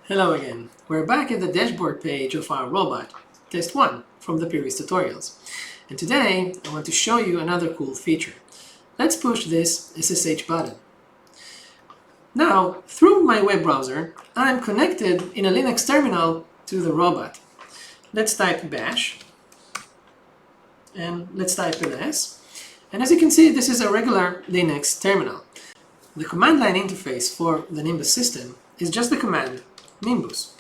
Hello again. We're back at the dashboard page of our robot, test 1 from the previous tutorials. And today I want to show you another cool feature. Let's push this SSH button. Now, through my web browser, I'm connected in a Linux terminal to the robot. Let's type bash and let's type ls. And as you can see, this is a regular Linux terminal. The command line interface for the Nimbus system is just the command Nimbus.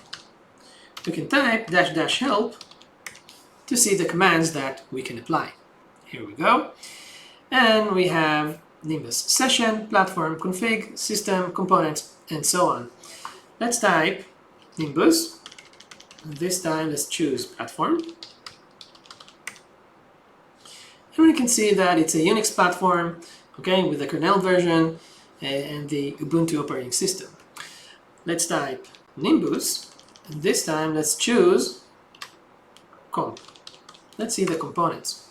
We can type --help to see the commands that we can apply. Here we go. And we have Nimbus session, platform, config, system, components, and so on. Let's type Nimbus. This time let's choose platform. And we can see that it's a Unix platform, okay, with the kernel version and the Ubuntu operating system. Let's type Nimbus, and this time let's choose comp. Let's see the components.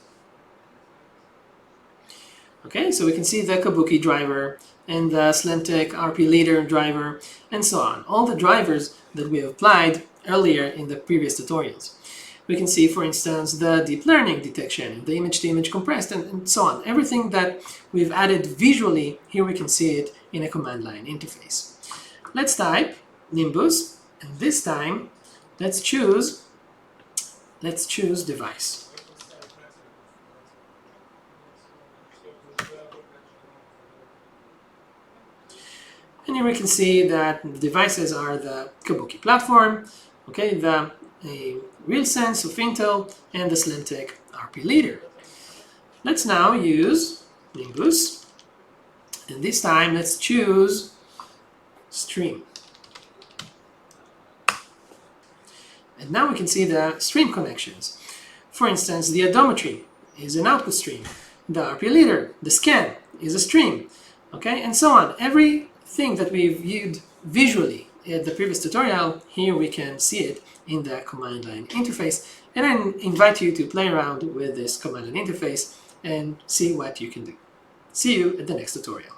Okay, so we can see the Kabuki driver and the Slemtech RP Leader driver and so on. All the drivers that we have applied earlier in the previous tutorials. We can see, for instance, the deep learning detection, the image-to-image compressed, and so on. Everything that we've added visually, here we can see it in a command line interface. Let's type Nimbus, and this time let's choose device. And here we can see that the devices are the Kabuki platform, okay, the RealSense of Intel, and the Slemtech RP Leader. Let's now use Nimbus, and this time let's choose stream. And now we can see the stream connections. For instance, the odometry is an output stream. The RP Leader, the scan, is a stream. Okay, and so on. Everything that we viewed visually in the previous tutorial, here we can see it in the command line interface. And I invite you to play around with this command line interface and see what you can do. See you at the next tutorial.